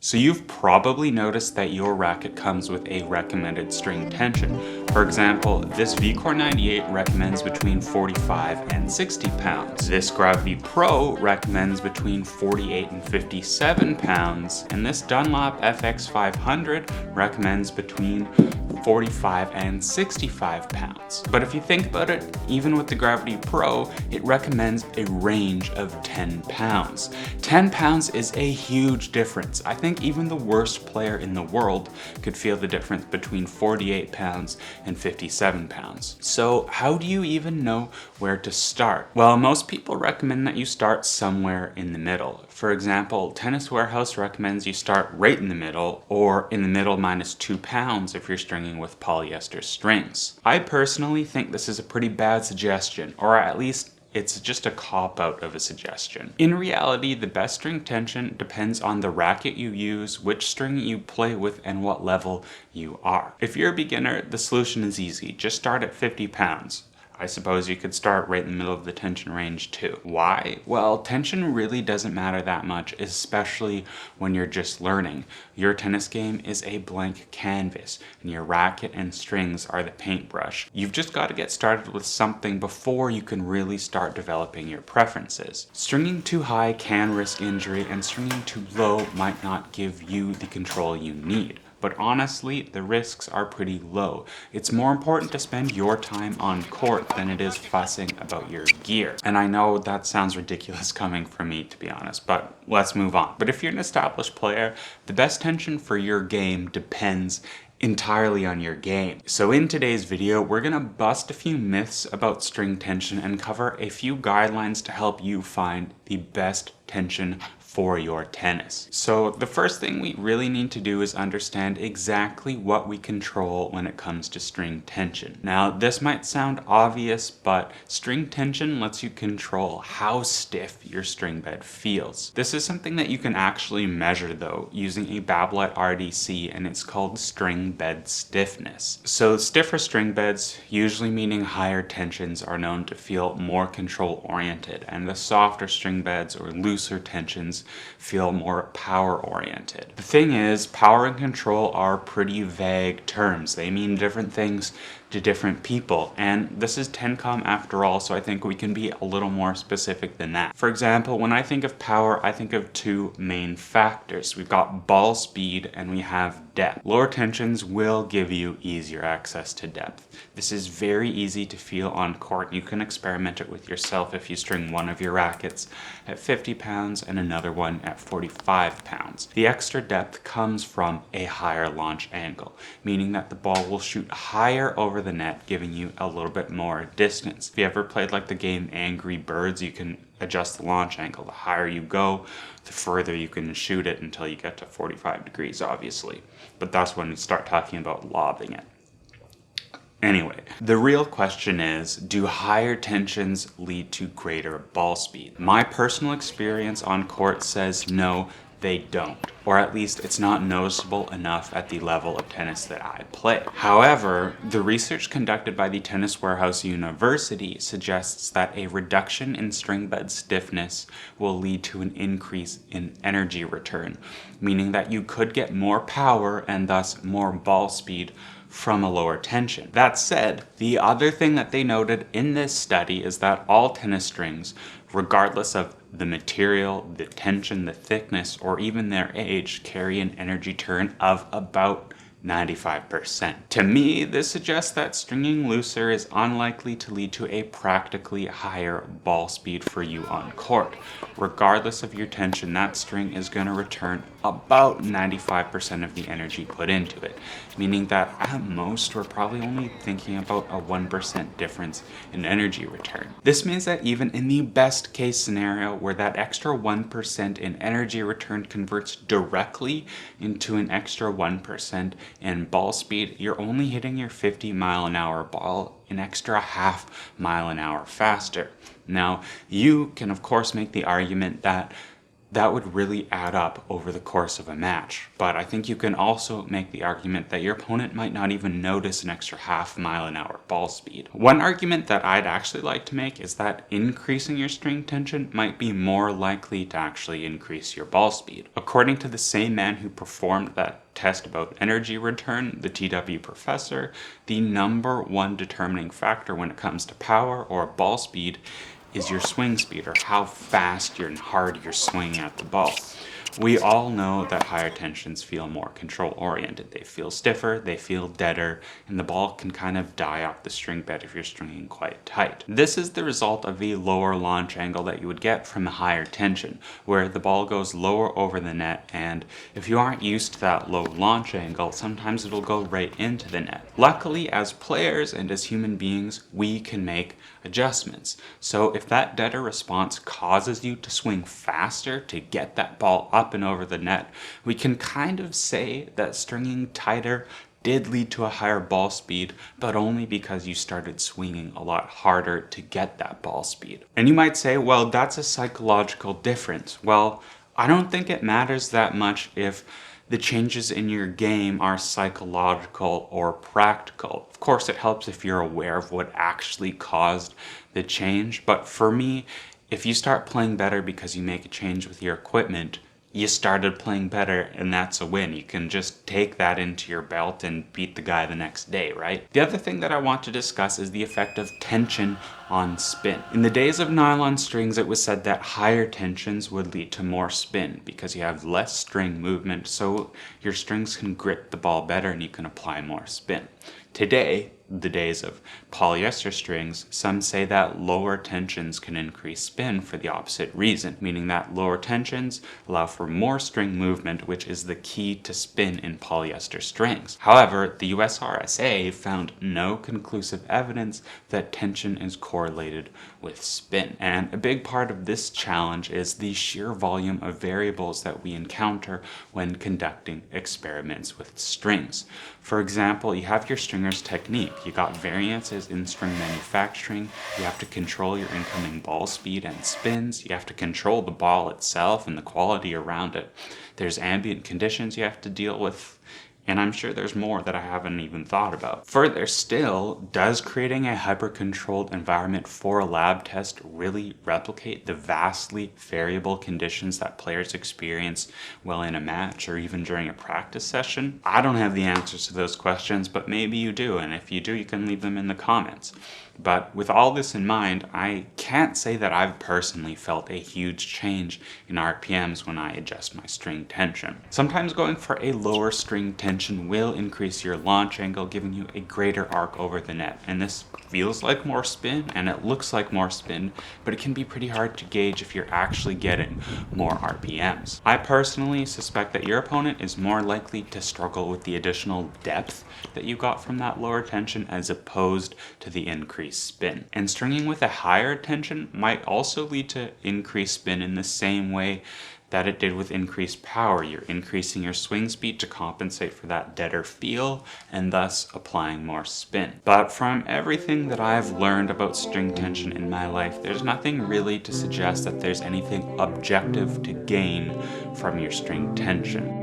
So you've probably noticed that your racket comes with a recommended string tension. For example, this VCore 98 recommends between 45 and 60 pounds. This Gravity Pro recommends between 48 and 57 pounds. And this Dunlop FX 500 recommends between 45 and 65 pounds. But if you think about it, even with the Gravity Pro, it recommends a range of 10 pounds. 10 pounds is a huge difference. I think even the worst player in the world could feel the difference between 48 pounds and 57 pounds. So how do you even know where to start? Well, most people recommend that you start somewhere in the middle. For example, Tennis Warehouse recommends you start right in the middle, or in the middle minus 2 pounds if you're stringing with polyester strings. I personally think this is a pretty bad suggestion, or at least it's just a cop-out of a suggestion. In reality, the best string tension depends on the racket you use, which string you play with, and what level you are. If you're a beginner, the solution is easy. Just start at 50 pounds. I suppose you could start right in the middle of the tension range too. Why? Well, tension really doesn't matter that much, especially when you're just learning. Your tennis game is a blank canvas, and your racket and strings are the paintbrush. You've just got to get started with something before you can really start developing your preferences. Stringing too high can risk injury, and stringing too low might not give you the control you need. But honestly, the risks are pretty low. It's more important to spend your time on court than it is fussing about your gear. And I know that sounds ridiculous coming from me, to be honest, but let's move on. But if you're an established player, the best tension for your game depends entirely on your game. So in today's video, we're gonna bust a few myths about string tension and cover a few guidelines to help you find the best tension for your tennis. So the first thing we really need to do is understand exactly what we control when it comes to string tension. Now, this might sound obvious, but string tension lets you control how stiff your string bed feels. This is something that you can actually measure though, using a Babolat RDC, and it's called string bed stiffness. So stiffer string beds, usually meaning higher tensions, are known to feel more control oriented, and the softer string beds or looser tensions feel more power oriented. The thing is, power and control are pretty vague terms. They mean different things to different people, and this is TennCom after all, so I think we can be a little more specific than that. For example, when I think of power, I think of two main factors. We've got ball speed and we have depth. Lower tensions will give you easier access to depth. This is very easy to feel on court. You can experiment it with yourself if you string one of your rackets at 50 pounds and another one at 45 pounds. The extra depth comes from a higher launch angle, meaning that the ball will shoot higher over the net, giving you a little bit more distance. If you ever played like the game Angry Birds, you can adjust the launch angle. The higher you go, the further you can shoot it until you get to 45 degrees, obviously. But that's when you start talking about lobbing it. Anyway, the real question is, do higher tensions lead to greater ball speed? My personal experience on court says no, they don't. Or at least it's not noticeable enough at the level of tennis that I play. However, the research conducted by the Tennis Warehouse University suggests that a reduction in string bed stiffness will lead to an increase in energy return, meaning that you could get more power and thus more ball speed from a lower tension. That said, the other thing that they noted in this study is that all tennis strings, regardless of the material, the tension, the thickness, or even their age, carry an energy turn of about 95%. To me, this suggests that stringing looser is unlikely to lead to a practically higher ball speed for you on court. Regardless of your tension, that string is going to return about 95% of the energy put into it, meaning that at most we're probably only thinking about a 1% difference in energy return. This means that even in the best case scenario where that extra 1% in energy return converts directly into an extra 1% in ball speed, you're only hitting your 50-mile-an-hour ball an extra half-mile-an-hour faster. Now, you can of course make the argument that that would really add up over the course of a match. But I think you can also make the argument that your opponent might not even notice an extra half-mile-an-hour ball speed. One argument that I'd actually like to make is that increasing your string tension might be more likely to actually increase your ball speed. According to the same man who performed that test about energy return, the TW professor, the number one determining factor when it comes to power or ball speed is your swing speed, or how fast and hard you're swinging at the ball. We all know that higher tensions feel more control oriented. They feel stiffer, they feel deader, and the ball can kind of die off the string bed if you're stringing quite tight. This is the result of a lower launch angle that you would get from a higher tension, where the ball goes lower over the net, and if you aren't used to that low launch angle, sometimes it'll go right into the net. Luckily, as players and as human beings, we can make adjustments. So if that deader response causes you to swing faster to get that ball up and over the net, we can kind of say that stringing tighter did lead to a higher ball speed, but only because you started swinging a lot harder to get that ball speed. And you might say, well, that's a psychological difference. Well, I don't think it matters that much if the changes in your game are psychological or practical. Of course, it helps if you're aware of what actually caused the change, but for me, if you start playing better because you make a change with your equipment, you started playing better, and that's a win. You can just take that into your belt and beat the guy the next day, right? The other thing that I want to discuss is the effect of tension on spin. In the days of nylon strings, it was said that higher tensions would lead to more spin because you have less string movement, so your strings can grip the ball better and you can apply more spin. Today, the days of polyester strings, some say that lower tensions can increase spin for the opposite reason, meaning that lower tensions allow for more string movement, which is the key to spin in polyester strings. However, the USRSA found no conclusive evidence that tension is correlated with spin. And a big part of this challenge is the sheer volume of variables that we encounter when conducting experiments with strings. For example, you have your stringer's technique. You got variances in string manufacturing. You have to control your incoming ball speed and spins. You have to control the ball itself and the quality around it. There's ambient conditions you have to deal with. And I'm sure there's more that I haven't even thought about. Further still, does creating a hyper-controlled environment for a lab test really replicate the vastly variable conditions that players experience while in a match or even during a practice session? I don't have the answers to those questions, but maybe you do, and if you do, you can leave them in the comments. But with all this in mind, I can't say that I've personally felt a huge change in RPMs when I adjust my string tension. Sometimes going for a lower string tension will increase your launch angle, giving you a greater arc over the net. And this feels like more spin and it looks like more spin, but it can be pretty hard to gauge if you're actually getting more RPMs. I personally suspect that your opponent is more likely to struggle with the additional depth that you got from that lower tension as opposed to the increased spin. And stringing with a higher tension might also lead to increased spin in the same way that it did with increased power. You're increasing your swing speed to compensate for that deader feel and thus applying more spin. But from everything that I've learned about string tension in my life, there's nothing really to suggest that there's anything objective to gain from your string tension.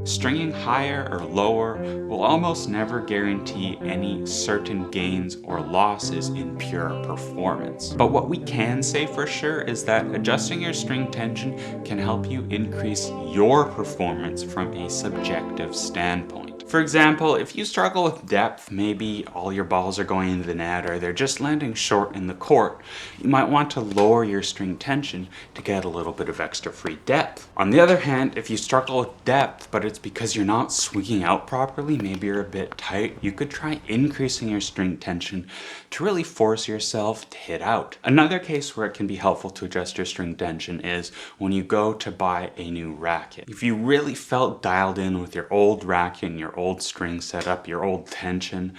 Stringing higher or lower will almost never guarantee any certain gains or losses in pure performance. But what we can say for sure is that adjusting your string tension can help you increase your performance from a subjective standpoint. For example, if you struggle with depth, maybe all your balls are going into the net or they're just landing short in the court, you might want to lower your string tension to get a little bit of extra free depth. On the other hand, if you struggle with depth, but it's because you're not swinging out properly, maybe you're a bit tight, you could try increasing your string tension to really force yourself to hit out. Another case where it can be helpful to adjust your string tension is when you go to buy a new racket. If you really felt dialed in with your old racket and your old string setup, your old tension,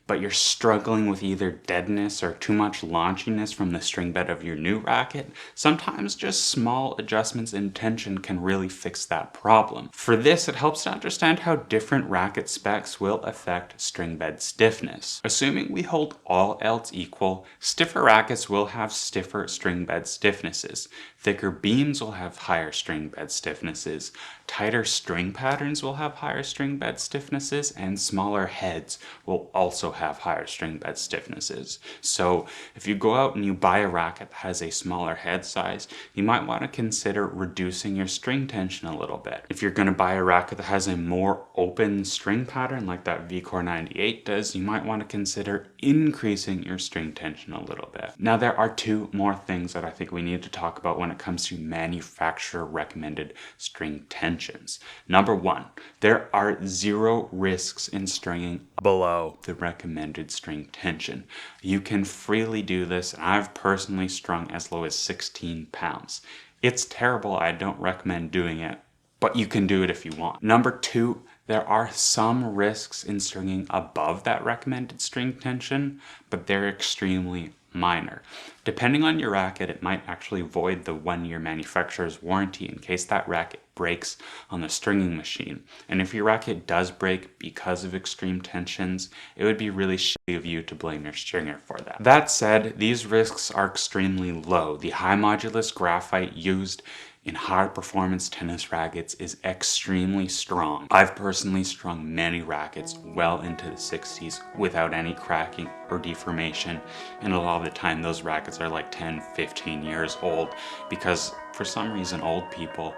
but you're struggling with either deadness or too much launchiness from the string bed of your new racket, sometimes just small adjustments in tension can really fix that problem. For this, it helps to understand how different racket specs will affect string bed stiffness. Assuming we hold all else equal, stiffer rackets will have stiffer string bed stiffnesses. Thicker beams will have higher string bed stiffnesses. Tighter string patterns will have higher string bed stiffnesses, and smaller heads will also have higher string bed stiffnesses. So if you go out and you buy a racket that has a smaller head size, you might want to consider reducing your string tension a little bit. If you're going to buy a racket that has a more open string pattern like that VCore 98 does, you might want to consider increasing your string tension a little bit. Now there are two more things that I think we need to talk about when it comes to manufacturer recommended string tensions. Number one, there are zero risks in stringing below the recommended string tension. You can freely do this, and I've personally strung as low as 16 pounds. It's terrible, I don't recommend doing it, but you can do it if you want. Number two, there are some risks in stringing above that recommended string tension, but they're extremely minor. Depending on your racket, it might actually void the 1-year manufacturer's warranty in case that racket breaks on the stringing machine. And if your racket does break because of extreme tensions, it would be really shitty of you to blame your stringer for that. That said, these risks are extremely low. The high modulus graphite used in high performance tennis rackets is extremely strong. I've personally strung many rackets well into the 60s without any cracking or deformation, and a lot of the time those rackets are like 10, 15 years old because for some reason old people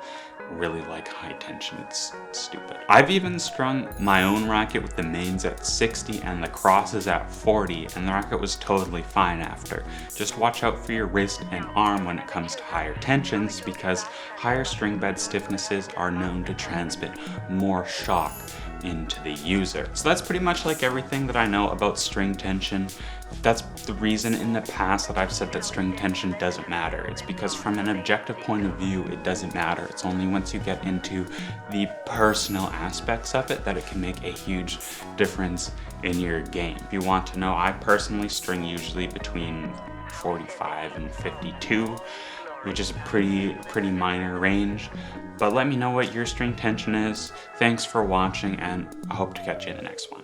really like high tension. It's stupid. I've even strung my own racket with the mains at 60 and the crosses at 40, and the racket was totally fine after. Just watch out for your wrist and arm when it comes to higher tensions, because higher string bed stiffnesses are known to transmit more shock into the user. So that's pretty much like everything that I know about string tension. That's the reason in the past that I've said that string tension doesn't matter. It's because from an objective point of view, it doesn't matter. It's only once you get into the personal aspects of it that it can make a huge difference in your game. If you want to know, I personally string usually between 45 and 52, which is a pretty minor range. But let me know what your string tension is. Thanks for watching, and I hope to catch you in the next one.